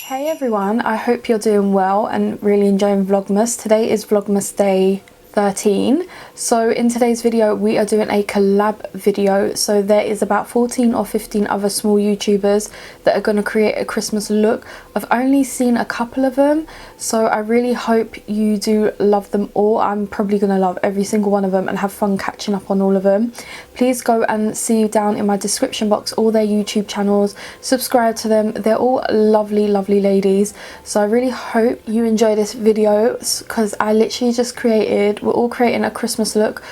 Hey everyone, I hope you're doing well and really enjoying Vlogmas. Today is Vlogmas day 13. So in today's video we are doing a collab video. So there is about 14 or 15 other small YouTubers that are going to create a Christmas look. I've only seen a couple of them, so I really hope you do love them all. I'm probably going to love every single one of them and have fun catching up on all of them. Please go and see down in my description box all their YouTube channels, subscribe to them. They're all lovely ladies, so I really hope you enjoy this video because I literally just created, we're all creating a Christmas look,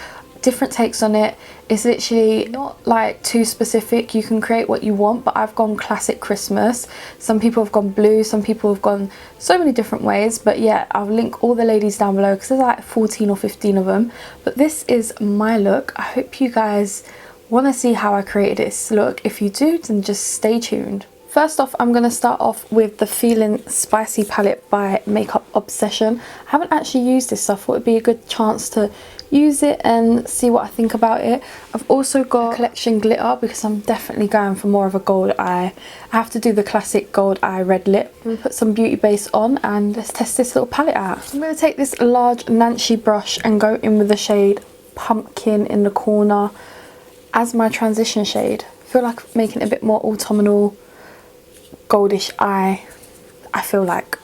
different takes on it. It's literally not like too specific, you can create what you want, but I've gone classic Christmas. Some people have gone blue, some people have gone so many different ways, but yeah, I'll link all the ladies down below because there's like 14 or 15 of them. But this is my look. I hope you guys want to see how I created this look. If you do, then just stay tuned. First off, I'm going to start off with the Feeling Spicy palette by Makeup Obsession. I haven't actually used this, so I thought it'd be a good chance to use it and see what I think about it. I've also got a collection glitter because I'm definitely going for more of a gold eye. I have to do the classic gold eye red lip. I'm going to put some beauty base on and let's test this little palette out. I'm going to take this large Nancy brush and go in with the shade Pumpkin in the corner as my transition shade. I feel like making it a bit more autumnal, goldish eye, I feel like.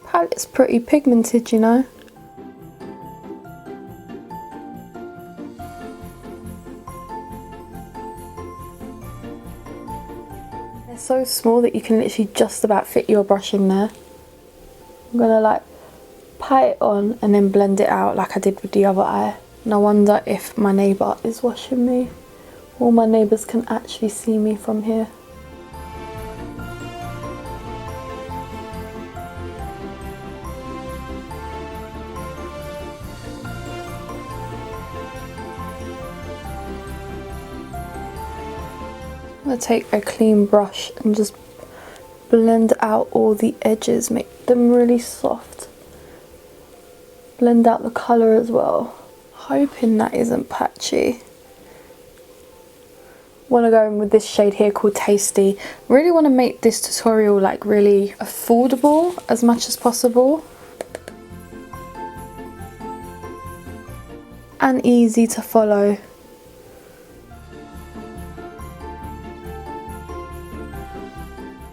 Palette's pretty pigmented, you know. They're so small that you can literally just about fit your brush in there. I'm gonna like pat it on and then blend it out like I did with the other eye. And I wonder if my neighbour is watching me. All my neighbours can actually see me from here. I'm going to take a clean brush and just blend out all the edges, make them really soft. Blend out the colour as well. Hoping that isn't patchy. Want to go in with this shade here called Tasty. Really want to make this tutorial like really affordable as much as possible and easy to follow.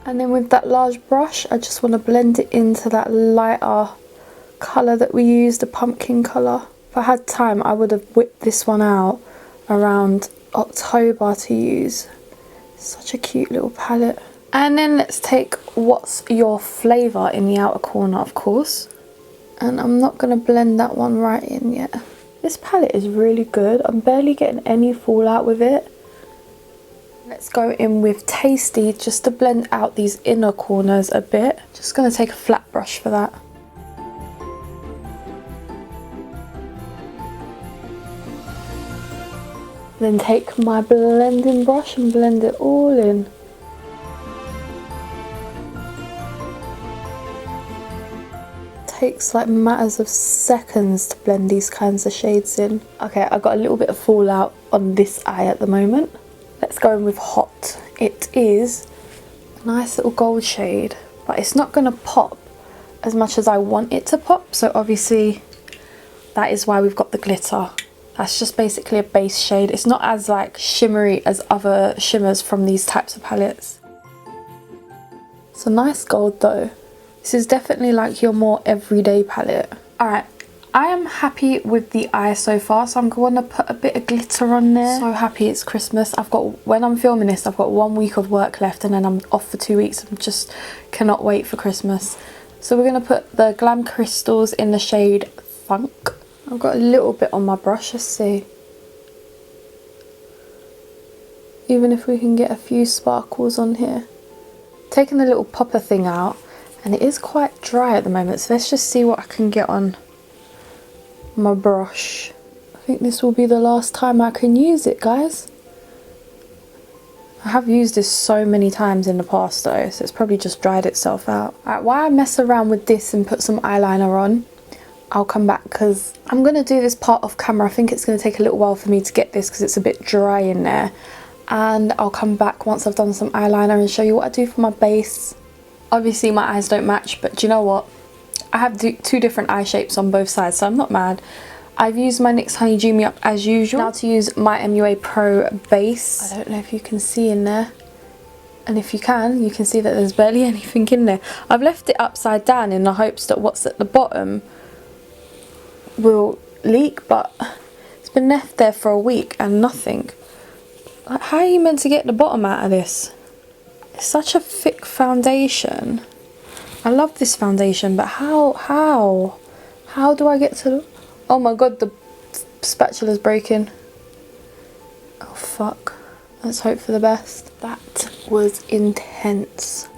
And then with that large brush I just want to blend it into that lighter colour that we used, the pumpkin colour. If I had time I would have whipped this one out around October to use. Such a cute little palette. And then let's take What's Your Flavour in the outer corner, of course. And I'm not going to blend that one right in yet. This palette is really good. I'm barely getting any fallout with it. Let's go in with Tasty just to blend out these inner corners a bit. Just going to take a flat brush for that. Then take my blending brush and blend it all in. Takes like matters of seconds to blend these kinds of shades in. Okay, I got a little bit of fallout on this eye at the moment. Let's go in with Hot. It is a nice little gold shade, but it's not going to pop as much as I want it to pop. So obviously that is why we've got the glitter. That's just basically a base shade. It's not as like shimmery as other shimmers from these types of palettes. It's a nice gold though. This is definitely like your more everyday palette. Alright, I am happy with the eye so far, so I'm going to put a bit of glitter on there. So happy it's Christmas. When I'm filming this, I've got 1 week of work left and then I'm off for 2 weeks. I just cannot wait for Christmas. So we're going to put the Glam crystals in the shade Funk. I've got a little bit on my brush, let's see. Even if we can get a few sparkles on here. Taking the little popper thing out, and it is quite dry at the moment, so let's just see what I can get on my brush. I think this will be the last time I can use it, guys. I have used this so many times in the past though, so it's probably just dried itself out. Alright, while I mess around with this and put some eyeliner on, I'll come back because I'm going to do this part off camera. I think it's going to take a little while for me to get this because it's a bit dry in there. And I'll come back once I've done some eyeliner and show you what I do for my base. Obviously my eyes don't match, but do you know what? I have two different eye shapes on both sides, so I'm not mad. I've used my NYX Honey Dew Me Up as usual. Now to use my MUA Pro base. I don't know if you can see in there. And if you can see that there's barely anything in there. I've left it upside down in the hopes that what's at the bottom will leak, but it's been left there for a week and nothing. Like, how are you meant to get the bottom out of this? It's such a thick foundation. I love this foundation, but how do I get to the... Oh my god, the spatula's breaking. Oh fuck. Let's hope for the best. That was intense.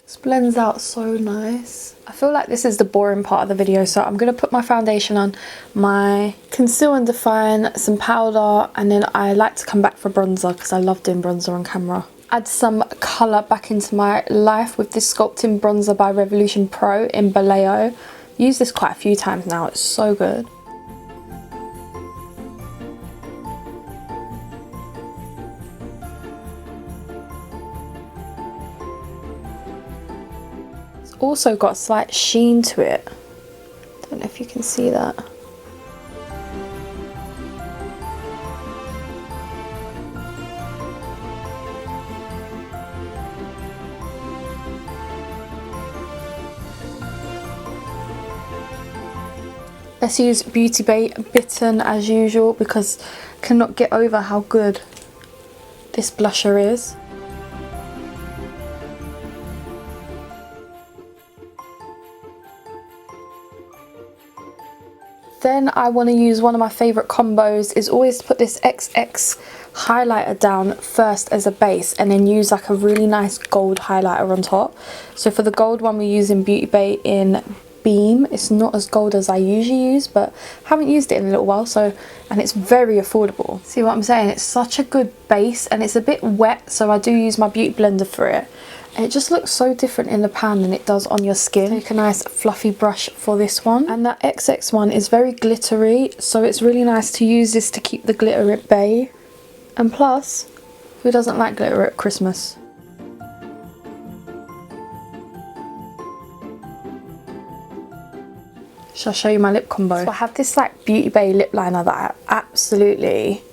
This blends out so nice. I feel like this is the boring part of the video, so I'm going to put my foundation on, my conceal and define, some powder, and then I like to come back for bronzer because I love doing bronzer on camera. Add some colour back into my life with this Sculpting Bronzer by Revolution Pro in Baleo. Used this quite a few times now, it's so good. It's also got a slight sheen to it. Don't know if you can see that. Let's use Beauty Bay Bitten as usual because I cannot get over how good this blusher is. Then I want to use one of my favourite combos is always to put this XX highlighter down first as a base and then use like a really nice gold highlighter on top. So for the gold one we're using Beauty Bay in Beam. It's not as gold as I usually use, but haven't used it in a little while, so, and it's very affordable. See what I'm saying? It's such a good base and it's a bit wet, so I do use my beauty blender for it. And it just looks so different in the pan than it does on your skin. Take a nice fluffy brush for this one. And that XX one is very glittery, so it's really nice to use this to keep the glitter at bay. And plus, who doesn't like glitter at Christmas? Shall I show you my lip combo? So I have this like Beauty Bay lip liner that I absolutely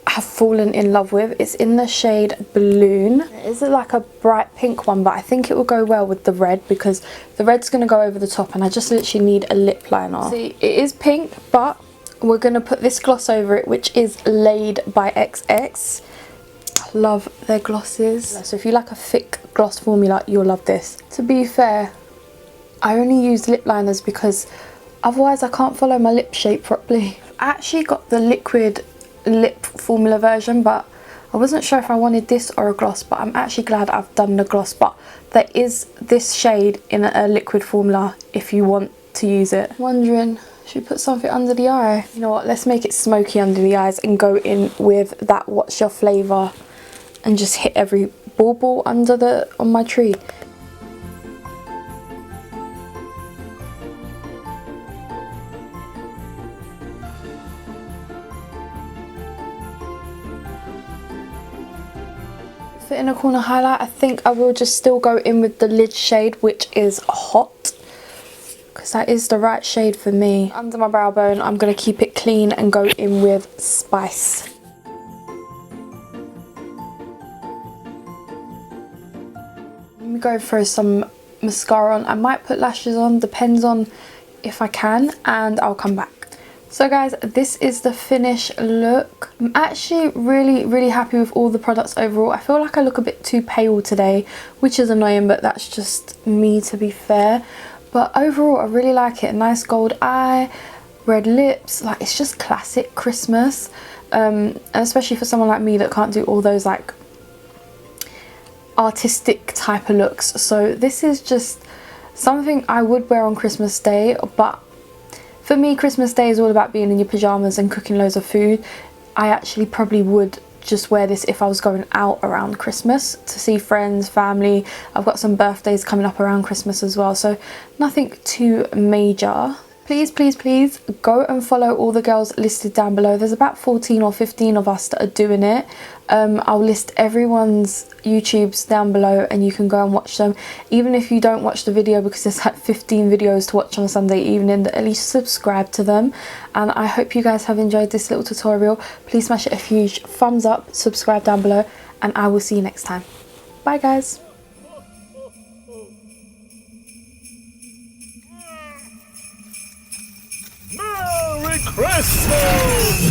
have fallen in love with. It's in the shade Balloon. It is like a bright pink one, but I think it will go well with the red because the red's going to go over the top and I just literally need a lip liner. See, it is pink, but we're going to put this gloss over it, which is Laid by XX. I love their glosses. So if you like a thick gloss formula, you'll love this. To be fair, I only use lip liners because otherwise I can't follow my lip shape properly. I actually got the liquid lip formula version, but I wasn't sure if I wanted this or a gloss, but I'm actually glad I've done the gloss. But there is this shade in a liquid formula if you want to use it. Wondering, should we put something under the eye? You know what, let's make it smoky under the eyes and go in with that What's Your Flavour and just hit every bauble under on my tree. For inner corner highlight, I think I will just still go in with the lid shade, which is Hot, because that is the right shade for me. Under my brow bone, I'm going to keep it clean and go in with Spice. Let me go for some mascara on. I might put lashes on, depends on if I can, and I'll come back. So guys, this is the finished look. I'm actually really happy with all the products overall. I feel like I look a bit too pale today, which is annoying, but that's just me, to be fair. But overall, I really like it. A nice gold eye, red lips, like it's just classic Christmas. And especially for someone like me that can't do all those like artistic type of looks. So this is just something I would wear on Christmas Day, but for me, Christmas Day is all about being in your pyjamas and cooking loads of food. I actually probably would just wear this if I was going out around Christmas to see friends, family. I've got some birthdays coming up around Christmas as well, so nothing too major. Please, please, please go and follow all the girls listed down below. There's about 14 or 15 of us that are doing it. I'll list everyone's YouTubes down below and you can go and watch them. Even if you don't watch the video, because there's like 15 videos to watch on a Sunday evening, at least subscribe to them. And I hope you guys have enjoyed this little tutorial. Please smash it a huge thumbs up, subscribe down below, and I will see you next time. Bye guys. Merry Christmas!